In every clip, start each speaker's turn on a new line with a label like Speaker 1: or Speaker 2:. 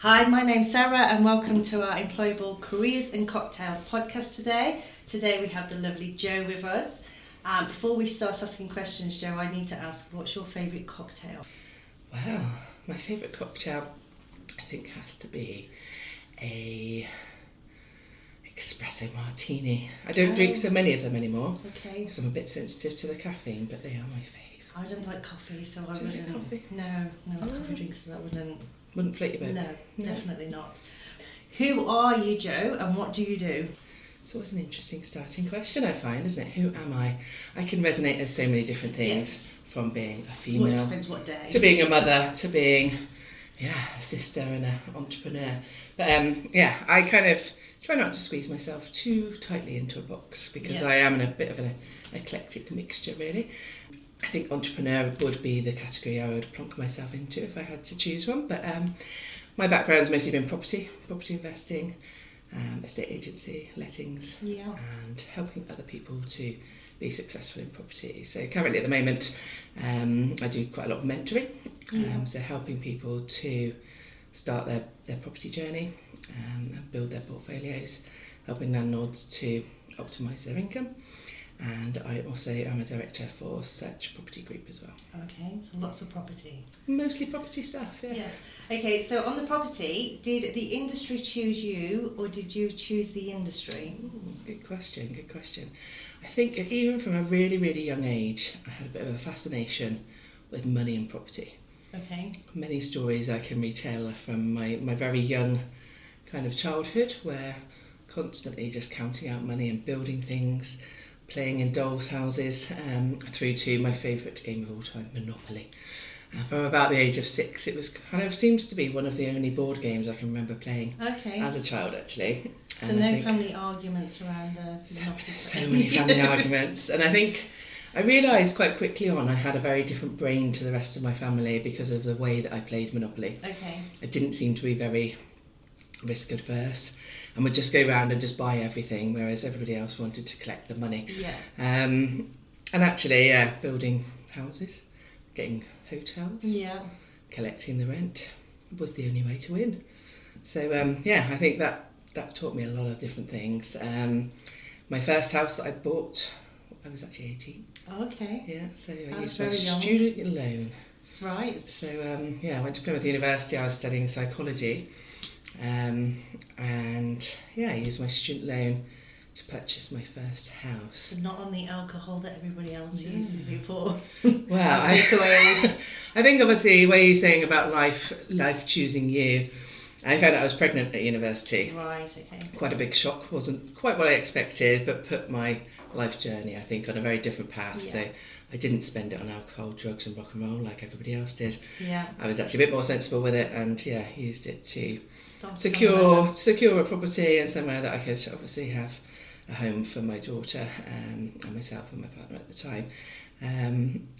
Speaker 1: Hi, my name's Sarah and welcome to our Employable Careers and Cocktails podcast today. Today we have the lovely Jo with us. Before we start asking questions, Jo, I need to ask, what's your favourite cocktail?
Speaker 2: Well, my favourite cocktail I think has to be a espresso martini. I don't drink so many of them anymore because I'm a bit sensitive to the caffeine, but they are my fave.
Speaker 1: I don't like coffee, so I
Speaker 2: Do you
Speaker 1: wouldn't.
Speaker 2: like coffee?
Speaker 1: No, coffee drinks, so that
Speaker 2: Wouldn't float your boat?
Speaker 1: No, definitely not. Who are you, Jo, and what do you do?
Speaker 2: It's always an interesting starting question, I find, isn't it? Who am I? I can resonate as so many different things, from being a female
Speaker 1: Depends what day.
Speaker 2: to being a mother to being a sister and an entrepreneur. But I kind of try not to squeeze myself too tightly into a box because I am in a bit of an eclectic mixture, really. I think entrepreneur would be the category I would plonk myself into if I had to choose one. But my background's mostly been property investing, estate agency, lettings, and helping other people to be successful in property. So currently at the moment, I do quite a lot of mentoring, so helping people to start their property journey and build their portfolios, helping landlords to optimise their income. And I also am a director for Search Property Group as well.
Speaker 1: Okay, so lots of property.
Speaker 2: Mostly property stuff, yeah.
Speaker 1: Yes. Okay, so on the property, did the industry choose you or did you choose the industry?
Speaker 2: Ooh, good question. I think even from a really, really young age, I had a bit of a fascination with money and property.
Speaker 1: Okay.
Speaker 2: Many stories I can retell from my very young kind of childhood, where constantly just counting out money and building things, playing in dolls' houses, through to my favourite game of all time, Monopoly. From about the age of 6, it was kind of seems to be one of the only board games I can remember playing as a child, actually.
Speaker 1: So no family arguments around the Monopoly?
Speaker 2: So many family arguments. And I think I realised quite quickly on I had a very different brain to the rest of my family because of the way that I played Monopoly.
Speaker 1: Okay.
Speaker 2: I didn't seem to be very risk adverse and would just go around and just buy everything, whereas everybody else wanted to collect the money.
Speaker 1: Yeah.
Speaker 2: And actually, building houses, getting hotels, collecting the rent was the only way to win. So I think that taught me a lot of different things. My first house that I bought, I was actually 18.
Speaker 1: Okay.
Speaker 2: Yeah, so I used my student loan.
Speaker 1: Right.
Speaker 2: So I went to Plymouth University. I was studying psychology, and I used my student loan to purchase my first house.
Speaker 1: But not on the alcohol that everybody else uses it for.
Speaker 2: Well,
Speaker 1: takeaways.
Speaker 2: I think obviously where you're saying about life choosing you, I found out I was pregnant at university.
Speaker 1: Right. Okay.
Speaker 2: Quite a big shock. Wasn't quite what I expected, but put my life journey, I think, on a very different path. So I didn't spend it on alcohol, drugs and rock and roll like everybody else did.
Speaker 1: Yeah.
Speaker 2: I was actually a bit more sensible with it and used it to secure a property and somewhere that I could obviously have a home for my daughter and myself and my partner at the time.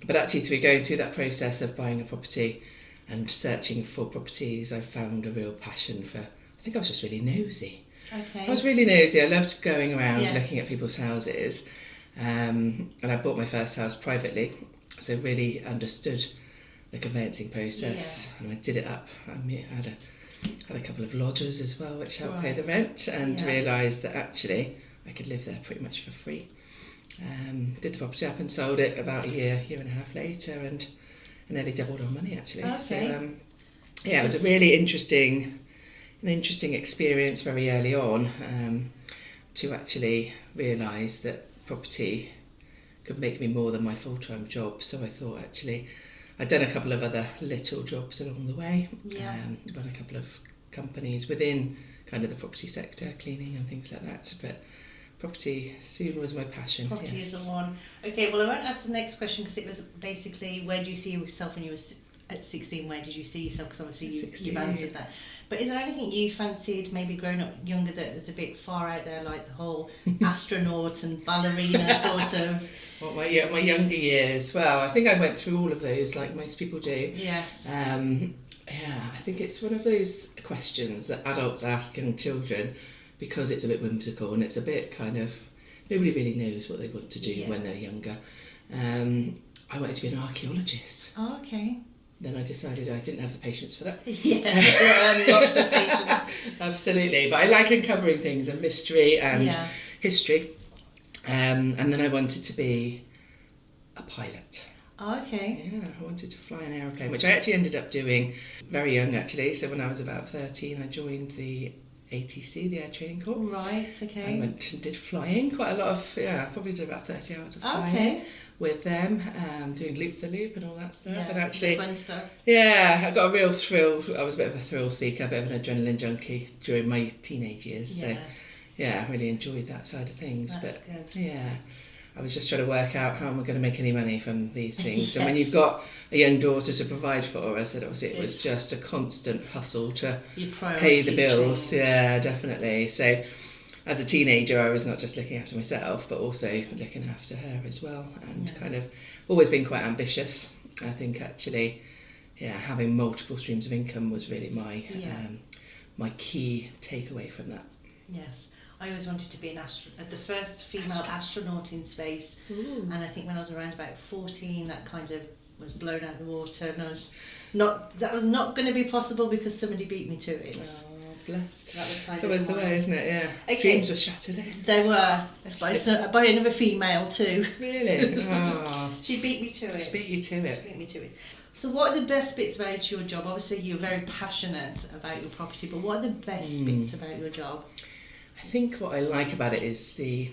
Speaker 2: But actually through going through that process of buying a property and searching for properties, I found a real passion for, I think I was just really nosy.
Speaker 1: Okay.
Speaker 2: I was really nosy. I loved going around looking at people's houses. And I bought my first house privately, so really understood the conveyancing process, and I did it up. I had a couple of lodgers as well, which helped pay the rent, and realised that actually I could live there pretty much for free. Did the property up and sold it about a year and a half later, and nearly doubled on money actually.
Speaker 1: Okay.
Speaker 2: So it was a really interesting experience very early on, to actually realise that property could make me more than my full-time job. So I thought actually I'd done a couple of other little jobs along the way, run a couple of companies within kind of the property sector, cleaning and things like that, but property soon was my passion.
Speaker 1: Property is the one. Okay, well I won't ask the next question because it was basically, where do you see yourself when you were at 16, where did you see yourself? Because obviously you've answered that. But is there anything you fancied maybe growing up younger that was a bit far out there, like the whole astronaut and ballerina sort of?
Speaker 2: Well, my younger years, well, I think I went through all of those like most people do.
Speaker 1: Yes.
Speaker 2: I think it's one of those questions that adults ask young children because it's a bit whimsical and it's a bit kind of, nobody really knows what they want to do when they're younger. I wanted to be an archaeologist.
Speaker 1: Oh, okay.
Speaker 2: then I decided I didn't have the patience for that.
Speaker 1: Yeah, lots of patience.
Speaker 2: Absolutely, but I like uncovering things and mystery and history. And then I wanted to be a pilot.
Speaker 1: Oh, okay.
Speaker 2: Yeah, I wanted to fly an aeroplane, which I actually ended up doing very young actually. So when I was about 13, I joined the ATC, the Air Training Corps.
Speaker 1: Right, okay.
Speaker 2: I went and did flying, quite a lot of, probably did about 30 hours of flying with them, doing loop-the-loop and all that stuff.
Speaker 1: Yeah,
Speaker 2: and actually,
Speaker 1: fun stuff.
Speaker 2: Yeah, I got a real thrill. I was a bit of a thrill seeker, a bit of an adrenaline junkie during my teenage years.
Speaker 1: Yes.
Speaker 2: So yeah, I really enjoyed that side of things.
Speaker 1: That's
Speaker 2: but
Speaker 1: good.
Speaker 2: yeah, I was just trying to work out how am I going to make any money from these things.
Speaker 1: Yes.
Speaker 2: And when you've got a young daughter to provide for, I said obviously it was just a constant hustle to pay the bills.
Speaker 1: Change.
Speaker 2: Yeah, definitely. So as a teenager, I was not just looking after myself, but also looking after her as well, and kind of always been quite ambitious. I think actually, having multiple streams of income was really my my key takeaway from that.
Speaker 1: Yes. I always wanted to be the first female astronaut in space.
Speaker 2: Ooh.
Speaker 1: And I think when I was around about 14, that kind of was blown out of the water, and that was not going to be possible because somebody beat me to it.
Speaker 2: Oh, bless.
Speaker 1: That was kind
Speaker 2: so
Speaker 1: of
Speaker 2: it's the way, isn't it? Yeah.
Speaker 1: Okay.
Speaker 2: Dreams were shattered. Eh?
Speaker 1: They were by another female too.
Speaker 2: Really? Oh.
Speaker 1: She beat me to it.
Speaker 2: She beat you to it.
Speaker 1: She beat me to it. So what are the best bits about your job? Obviously you're very passionate about your property, but what are the best bits about your job?
Speaker 2: I think what I like about it is the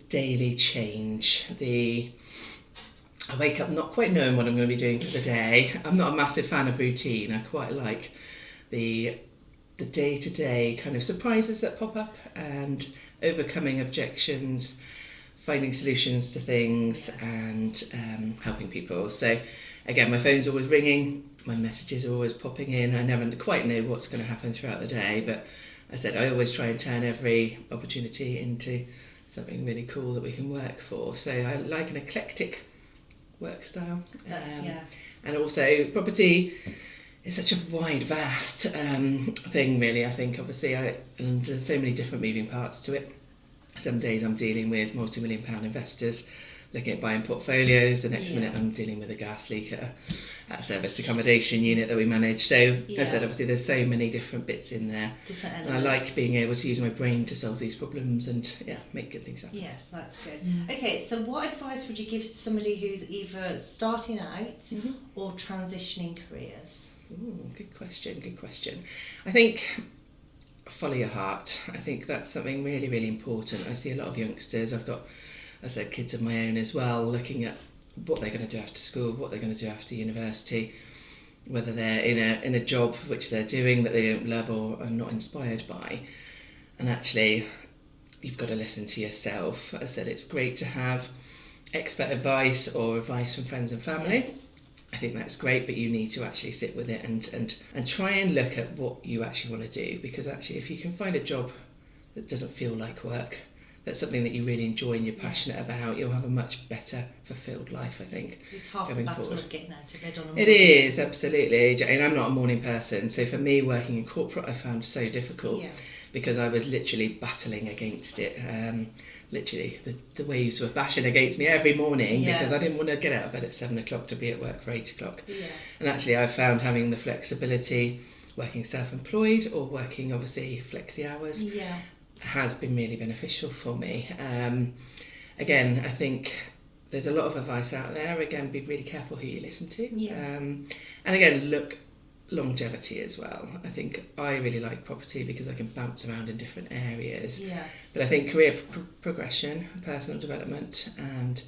Speaker 2: daily change. I wake up not quite knowing what I'm going to be doing for the day. I'm not a massive fan of routine. I quite like the day-to-day kind of surprises that pop up and overcoming objections, finding solutions to things, and helping people. So again, my phone's always ringing, my messages are always popping in. I never quite know what's going to happen throughout the day, but I said I always try and turn every opportunity into something really cool that we can work for. So I like an eclectic work style. And also property is such a wide, vast thing really. I think obviously and there's so many different moving parts to it. Some days I'm dealing with multi-million-pound investors looking at buying portfolios. The next minute I'm dealing with a gas leak at a serviced accommodation unit that we manage. So as I said, obviously there's so many different bits in there.
Speaker 1: Different elements.
Speaker 2: And I like being able to use my brain to solve these problems and make good things happen.
Speaker 1: Yes, that's good. Okay, so what advice would you give to somebody who's either starting out or transitioning careers?
Speaker 2: Ooh, good question. I think follow your heart. I think that's something really, really important. I see a lot of youngsters. I've got, as I said, kids of my own as well, looking at what they're going to do after school, what they're going to do after university, whether they're in a job which they're doing that they don't love or are not inspired by. And actually, you've got to listen to yourself. As I said, it's great to have expert advice or advice from friends and family.
Speaker 1: Yes.
Speaker 2: I think that's great, but you need to actually sit with it and try and look at what you actually want to do, because actually if you can find a job that doesn't feel like work, that's something that you really enjoy and you're passionate about, you'll have a much better fulfilled life, I think.
Speaker 1: It's half the battle of getting out of bed on a morning.
Speaker 2: It is, absolutely. And I'm not a morning person, so for me working in corporate I found so difficult because I was literally battling against it. Literally, the waves were bashing against me every morning because I didn't want to get out of bed at 7 o'clock to be at work for 8 o'clock. Yeah. And actually I found having the flexibility, working self-employed or working obviously flexi hours, has been really beneficial for me. Again, I think there's a lot of advice out there. Again, be really careful who you listen to. And again, look longevity as well. I think I really like property because I can bounce around in different areas. But I think career progression, personal development and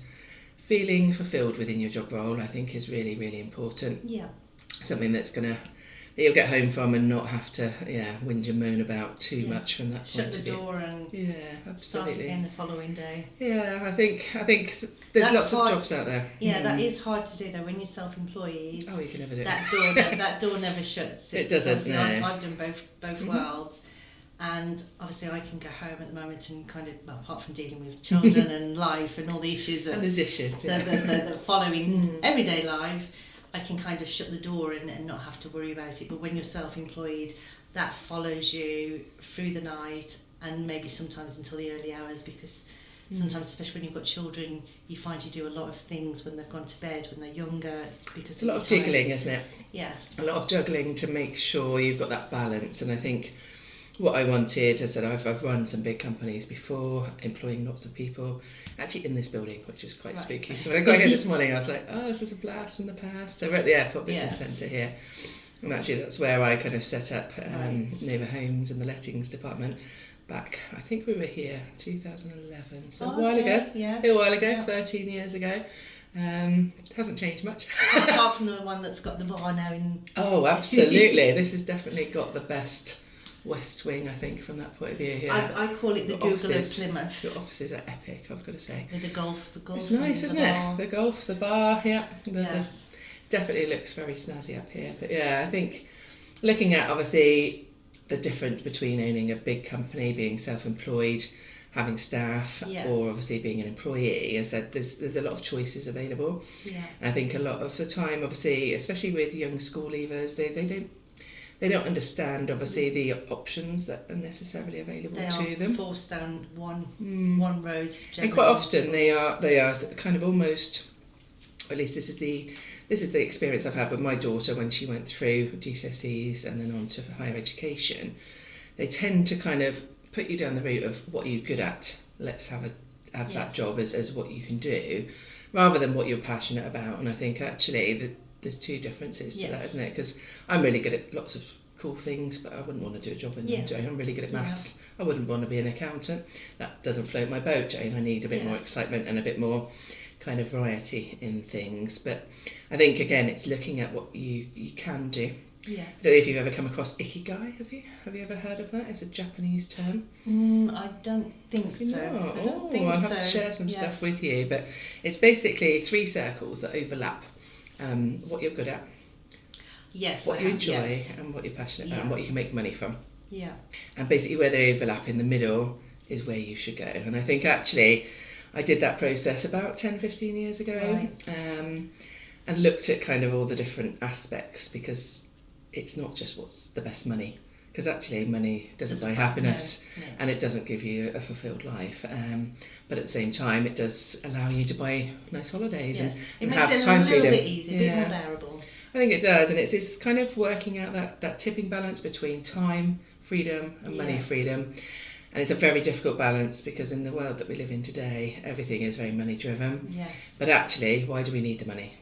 Speaker 2: feeling fulfilled within your job role I think is really, really important. Something that's that you'll get home from and not have to whinge and moan about too much from that point of view.
Speaker 1: Shut the door and start again the following day.
Speaker 2: I think there's lots of jobs out there.
Speaker 1: That is hard to do though when you're self-employed.
Speaker 2: Oh, you can never do
Speaker 1: that door never shuts.
Speaker 2: It doesn't. No.
Speaker 1: I've done both worlds, and obviously I can go home at the moment and kind of, well, apart from dealing with children and life and all the issues
Speaker 2: and there's issues
Speaker 1: the following everyday life, I can kind of shut the door and not have to worry about it. But when you're self-employed, that follows you through the night and maybe sometimes until the early hours, because Sometimes, especially when you've got children, you find you do a lot of things when they've gone to bed, when they're younger, because
Speaker 2: it's a lot of jiggling, isn't it?
Speaker 1: Yes.
Speaker 2: A lot of juggling to make sure you've got that balance. And I think what I wanted, as I said, I've run some big companies before, employing lots of people, actually in this building, which was quite spooky. So when I got here this morning, I was like, oh, this is a blast from the past. So we're at the Airport Business Centre here. And actually that's where I kind of set up Neighbour Homes and the lettings department back, I think we were here 2011, so a while ago, 13 years ago. Hasn't changed much.
Speaker 1: Apart from the one that's got the bar now in...
Speaker 2: Oh, absolutely. This has definitely got the best West Wing, I think, from that point of view here.
Speaker 1: I call it the Google of Plymouth.
Speaker 2: Your offices are epic, I've got to say.
Speaker 1: With the golf.
Speaker 2: It's nice, isn't it? The golf, the bar,
Speaker 1: Yes.
Speaker 2: Definitely looks very snazzy up here. But yeah, I think looking at, obviously, the difference between owning a big company, being self-employed, having staff, or obviously being an employee, as I said, there's a lot of choices available.
Speaker 1: Yeah.
Speaker 2: And I think a lot of the time, obviously, especially with young school leavers, they don't understand, obviously, the options that are necessarily available to them.
Speaker 1: They are forced down one road.
Speaker 2: And quite often they are kind of almost, or at least this is the experience I've had with my daughter when she went through GCSEs and then on to higher education. They tend to kind of put you down the route of what you're good at. Let's have that job as what you can do, rather than what you're passionate about. And I think actually there's two differences to that, isn't it? Because I'm really good at lots of cool things, but I wouldn't want to do a job in them, Jane. I'm really good at maths. I wouldn't want to be an accountant. That doesn't float my boat, Jane. I need a bit more excitement and a bit more kind of variety in things. But I think, again, it's looking at what you can do.
Speaker 1: Yeah.
Speaker 2: I don't know if you've ever come across ikigai, have you ever heard of that? It's a Japanese term.
Speaker 1: I don't think so.
Speaker 2: I'll have to share some stuff with you, but it's basically 3 circles that overlap what you're good at, what you enjoy, and what you're passionate about, and what you can make money from.
Speaker 1: Yeah.
Speaker 2: And basically where they overlap in the middle is where you should go. And I think actually I did that process about 10-15 years ago, and looked at kind of all the different aspects, because it's not just what's the best money, because actually money doesn't buy happiness, and it doesn't give you a fulfilled life, but at the same time it does allow you to buy nice holidays and have time freedom. It makes it a little bit easier, a bit more bearable. I think it does, and it's kind of working out that tipping balance between time freedom and money freedom. And it's a very difficult balance, because in the world that we live in today, everything is very money driven.
Speaker 1: Yes.
Speaker 2: But actually, why do we need the money?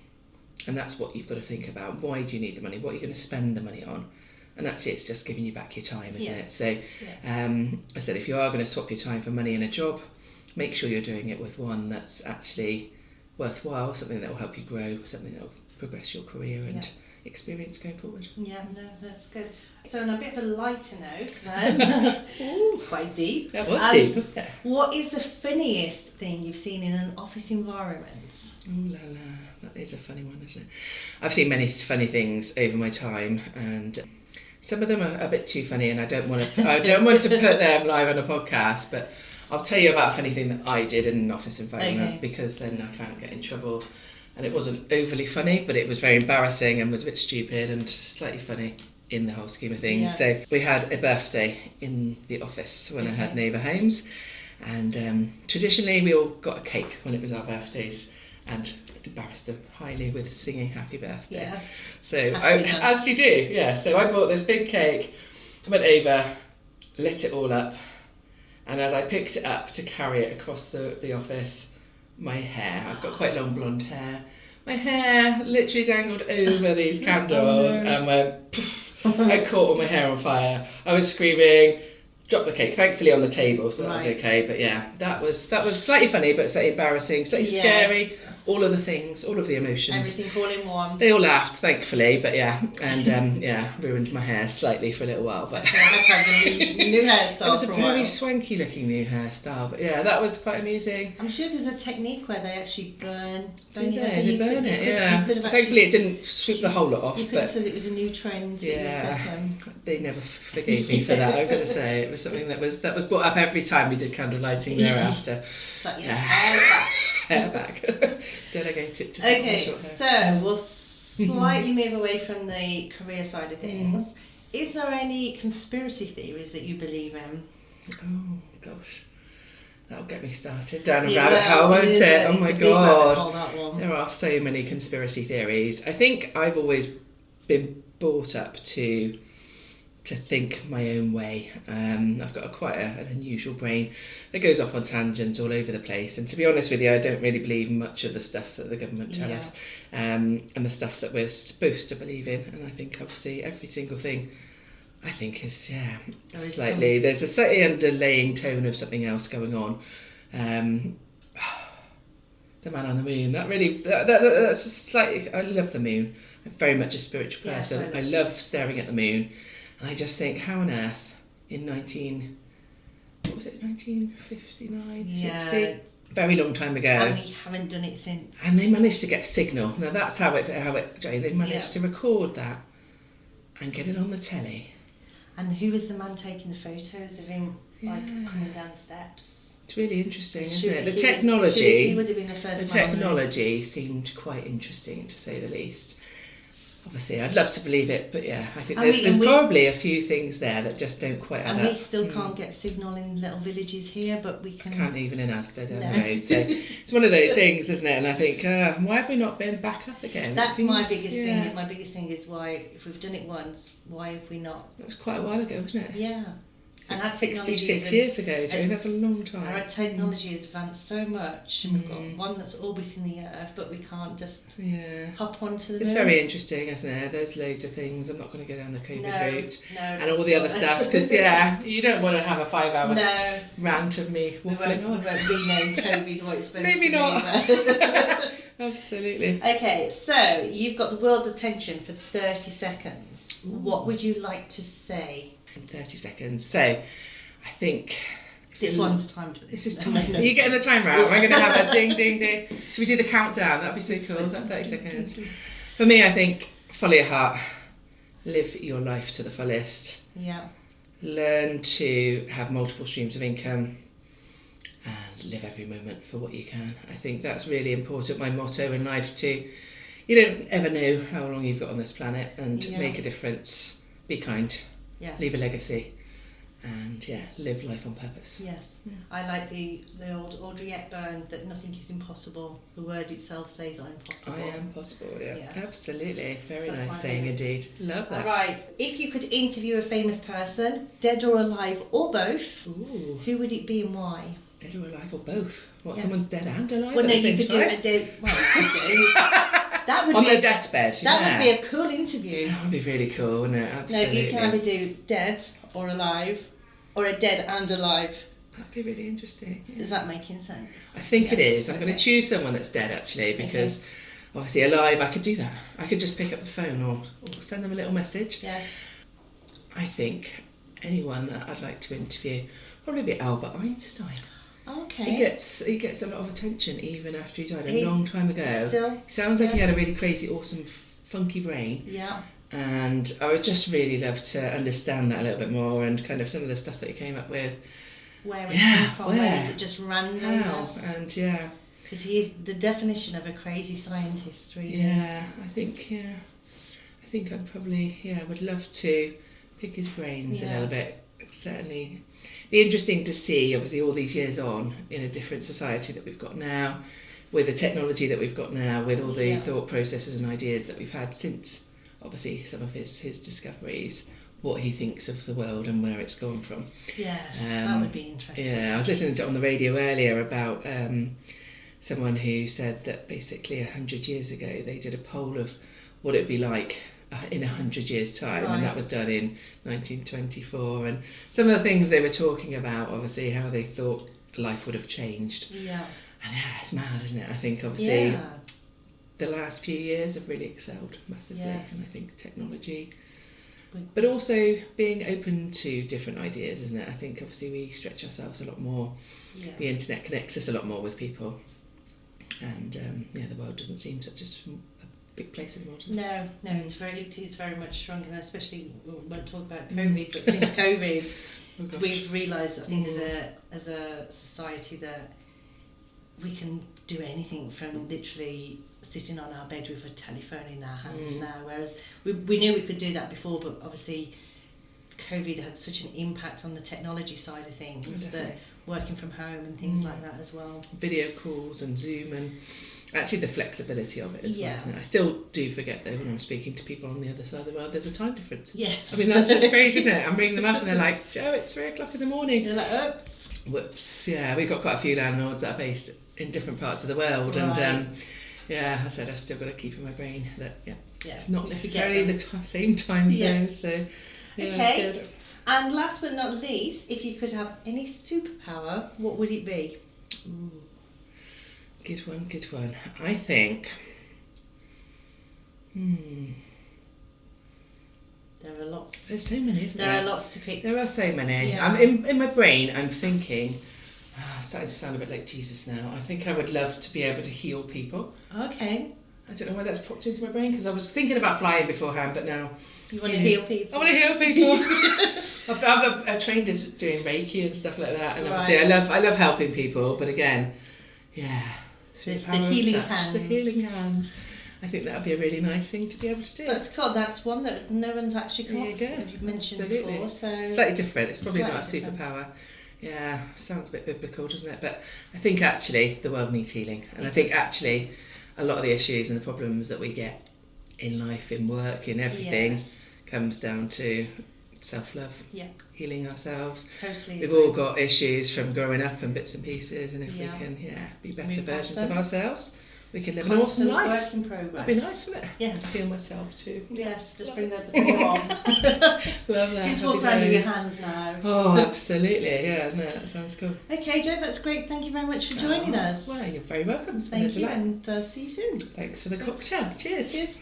Speaker 2: And that's what you've got to think about. Why do you need the money? What are you going to spend the money on? And actually, it's just giving you back your time, isn't it? So I said, if you are going to swap your time for money in a job, make sure you're doing it with one that's actually worthwhile, something that will help you grow, something that will progress your career and experience going forward.
Speaker 1: Yeah, no, that's good. So on a bit of a lighter note then, it's quite deep.
Speaker 2: That was deep, wasn't it?
Speaker 1: What is the funniest thing you've seen in an office environment?
Speaker 2: Ooh la la, that is a funny one, isn't it? I've seen many funny things over my time, and some of them are a bit too funny, and I don't want to put them live on a podcast, but I'll tell you about a funny thing that I did in an office environment, because then I can't get in trouble. And it wasn't overly funny, but it was very embarrassing and was a bit stupid and slightly funny in the whole scheme of things. Yeah. So we had a birthday in the office when I had Neighbour Homes, and traditionally we all got a cake when it was our birthdays, and embarrassed them highly with singing happy birthday.
Speaker 1: Yes.
Speaker 2: So as you do, so I bought this big cake, went over, lit it all up, and as I picked it up to carry it across the office, my hair, I've got quite long blonde hair, my hair literally dangled over these candles and went poof. I caught all my hair on fire. I was screaming, dropped the cake, thankfully on the table, so that was okay. But yeah, that was slightly funny, but slightly embarrassing, slightly scary. All of the things, all of the emotions.
Speaker 1: Everything all in one.
Speaker 2: They all laughed, thankfully, but ruined my hair slightly for a little while. But
Speaker 1: I had to have a new hairstyle.
Speaker 2: It was a very swanky looking new hairstyle, but yeah, that was quite amusing.
Speaker 1: I'm sure there's a technique where they actually burn.
Speaker 2: They burn it. Thankfully, it didn't sweep the whole lot off.
Speaker 1: You could have said it was a new trend.
Speaker 2: They never forgave me for that. I've got to say, it was something that was brought up every time we did candle lighting thereafter.
Speaker 1: It's like,
Speaker 2: hair back. Delegate it to someone with short hair.
Speaker 1: So we'll slightly move away from the career side of things. Is there any conspiracy theories that you believe in?
Speaker 2: Oh gosh. That'll get me started down a
Speaker 1: Yeah,
Speaker 2: rabbit hole, won't it? Oh my God.
Speaker 1: That one.
Speaker 2: There are so many conspiracy theories. I think I've always been brought up to think my own way. I've got quite an unusual brain that goes off on tangents all over the place. And to be honest with you, I don't really believe much of the stuff that the government tell us, and the stuff that we're supposed to believe in. And I think obviously every single thing, I think is there's a slightly underlaying tone of something else going on. The man on the moon, that's slightly, I love the moon. I'm very much a spiritual person.
Speaker 1: Yes,
Speaker 2: I love staring at the moon, and I just think, how on earth in 1959, 60? Very long time ago.
Speaker 1: And we haven't done it since.
Speaker 2: And they managed to get signal. Now that's how they managed to record that and get it on the telly.
Speaker 1: And who was the man taking the photos of him coming down the steps?
Speaker 2: It's really interesting, isn't it? The technology.
Speaker 1: He would have been the first.
Speaker 2: The technology seemed quite interesting, to say the least. Obviously, I'd love to believe it, but yeah, I think there's probably a few things there that just don't quite add up.
Speaker 1: And we still can't get signal in little villages here, but we can.
Speaker 2: Can't even in Asda down the road. So it's one of those things, isn't it? And I think, why have we not been back up again?
Speaker 1: That's my biggest thing. My biggest thing is why, if we've done it once, why have we not?
Speaker 2: That was quite a while ago, wasn't it?
Speaker 1: Yeah.
Speaker 2: And 66 years ago, Joe, that's a long time.
Speaker 1: Our technology has advanced so much, and we've got one that's orbiting the Earth, but we can't just hop onto the
Speaker 2: It's
Speaker 1: moon.
Speaker 2: very interesting, isn't it? There's loads of things. I'm not going to go down the COVID route and all the other
Speaker 1: not.
Speaker 2: stuff, because, you don't want to have a 5-hour rant of me waffling on.
Speaker 1: We won't rename COVID what it's supposed
Speaker 2: Maybe
Speaker 1: to be.
Speaker 2: not. Absolutely.
Speaker 1: Okay, so you've got the world's attention for 30 seconds. What would you like to say?
Speaker 2: 30 seconds. So, I think...
Speaker 1: This one's timed.
Speaker 2: This is timed. Are you getting the timer out? We're going to have a ding, ding, ding. Should we do the countdown? That'd be so cool, that 30 seconds. For me, I think, follow your heart. Live your life to the fullest.
Speaker 1: Yeah.
Speaker 2: Learn to have multiple streams of income. And live every moment for what you can. I think that's really important. My motto in life too. You don't ever know how long you've got on this planet, and make a difference. Be kind.
Speaker 1: Yes.
Speaker 2: Leave a legacy. And live life on purpose.
Speaker 1: Yes. Yeah. I like the old Audrey Hepburn, that nothing is impossible. The word itself says I'm possible.
Speaker 2: I am possible,
Speaker 1: Yes.
Speaker 2: Absolutely. Very
Speaker 1: That's
Speaker 2: nice saying indeed. Love that.
Speaker 1: All right. If you could interview a famous person, dead or alive or both, who would it be and why?
Speaker 2: Dead or alive or both? Someone's dead and alive
Speaker 1: well,
Speaker 2: at the same
Speaker 1: you could
Speaker 2: time?
Speaker 1: do a dead... Well, you could do. That would
Speaker 2: on
Speaker 1: be
Speaker 2: their deathbed,
Speaker 1: That would be a cool interview.
Speaker 2: That would be really cool, wouldn't it? Absolutely.
Speaker 1: No, you can either do dead or alive, or a dead and alive.
Speaker 2: That'd be really interesting. Yeah.
Speaker 1: Is that making sense?
Speaker 2: I think it is. I'm going to choose someone that's dead, actually, because obviously alive, I could do that. I could just pick up the phone or send them a little message.
Speaker 1: Yes.
Speaker 2: I think anyone that I'd like to interview, probably be Albert Einstein.
Speaker 1: Okay.
Speaker 2: He gets a lot of attention even after he died a long time ago.
Speaker 1: Still.
Speaker 2: Sounds like he had a really crazy, awesome, funky brain.
Speaker 1: Yeah.
Speaker 2: And I would just really love to understand that a little bit more, and kind of some of the stuff that he came up with.
Speaker 1: Where it came from, where is it just random?
Speaker 2: How? And
Speaker 1: because he is the definition of a crazy scientist, really.
Speaker 2: Yeah, I think I'd probably would love to pick his brains a little bit. Certainly be interesting to see, obviously, all these years on, in a different society that we've got now, with the technology that we've got now, with all the thought processes and ideas that we've had since, obviously, some of his discoveries, what he thinks of the world and where it's gone from.
Speaker 1: Yes, that would be interesting.
Speaker 2: Yeah, I was listening to it on the radio earlier about someone who said that basically 100 years ago they did a poll of what it would be like in 100 years' time, and that was done in 1924, and some of the things they were talking about, obviously, how they thought life would have changed.
Speaker 1: Yeah.
Speaker 2: And it's mad, isn't it? I think, obviously, the last few years have really excelled massively, and I think technology, but also being open to different ideas, isn't it? I think, obviously, we stretch ourselves a lot more. Yeah. The internet connects us a lot more with people, and the world doesn't seem such a big place anymore, does it?
Speaker 1: No, it's very much shrunk, and especially we won't talk about COVID, but since COVID, we've realised, I think, as a society, that we can do anything from literally sitting on our bed with a telephone in our hand now, whereas we knew we could do that before, but obviously COVID had such an impact on the technology side of things that working from home and things like that as well.
Speaker 2: Video calls and Zoom, and actually the flexibility of it as well.
Speaker 1: Yeah.
Speaker 2: Isn't it? I still do forget that when I'm speaking to people on the other side of the world, there's a time difference.
Speaker 1: Yes.
Speaker 2: I mean, that's just crazy, isn't it? I'm ringing them up and they're like, Joe, it's 3 o'clock in the morning.
Speaker 1: You're like, oops.
Speaker 2: Whoops. Yeah, we've got quite a few landlords that are based in different parts of the world.
Speaker 1: Right.
Speaker 2: And yeah, I said I've still got to keep in my brain that, it's not
Speaker 1: you
Speaker 2: necessarily
Speaker 1: forget
Speaker 2: the same time zone.
Speaker 1: Yes.
Speaker 2: So, yeah,
Speaker 1: Okay.
Speaker 2: it's good.
Speaker 1: And last but not least, if you could have any superpower, what would it be?
Speaker 2: Ooh. Good one, good one. I think...
Speaker 1: There are lots.
Speaker 2: There's so many, isn't there?
Speaker 1: There are lots to pick.
Speaker 2: There are so many.
Speaker 1: Yeah.
Speaker 2: I'm in my brain, I'm thinking, starting to sound a bit like Jesus now. I think I would love to be able to heal people.
Speaker 1: Okay.
Speaker 2: I don't know why that's popped into my brain, because I was thinking about flying beforehand, but now...
Speaker 1: You want to heal people?
Speaker 2: I want to heal people. I've trained as doing Reiki and stuff like that, and obviously I love helping people, but again,
Speaker 1: The
Speaker 2: power of
Speaker 1: healing
Speaker 2: touch,
Speaker 1: hands.
Speaker 2: the healing hands. I think that would be a really nice thing to be able to do.
Speaker 1: That's cool. That's one that no one's actually got.
Speaker 2: There you go.
Speaker 1: That you've mentioned
Speaker 2: Absolutely.
Speaker 1: before. So
Speaker 2: Slightly different. It's probably
Speaker 1: Slightly
Speaker 2: not a
Speaker 1: different.
Speaker 2: superpower. Yeah, sounds a bit biblical, doesn't it? But I think actually the world needs healing, and I think actually a lot of the issues and the problems that we get in life, in work, in everything, comes down to self-love, healing ourselves.
Speaker 1: Totally.
Speaker 2: We've all got issues from growing up and bits and pieces, and if we can, be better
Speaker 1: Move past
Speaker 2: versions
Speaker 1: them.
Speaker 2: of ourselves, we can live an awesome
Speaker 1: Constant
Speaker 2: life.
Speaker 1: work in progress.
Speaker 2: That'd be nice, wouldn't it?
Speaker 1: Yeah.
Speaker 2: To feel myself too.
Speaker 1: Yes, just bring that on.
Speaker 2: Love that.
Speaker 1: You just
Speaker 2: Happy
Speaker 1: walk around with your
Speaker 2: days.
Speaker 1: hands now.
Speaker 2: Oh, absolutely. Yeah, no, that sounds cool.
Speaker 1: Okay, Joe, that's great. Thank you very much for joining us.
Speaker 2: Well, you're very welcome. It's been a
Speaker 1: Thank you,
Speaker 2: delight.
Speaker 1: and see you soon.
Speaker 2: Thanks for the cocktail. Cheers.
Speaker 1: Cheers.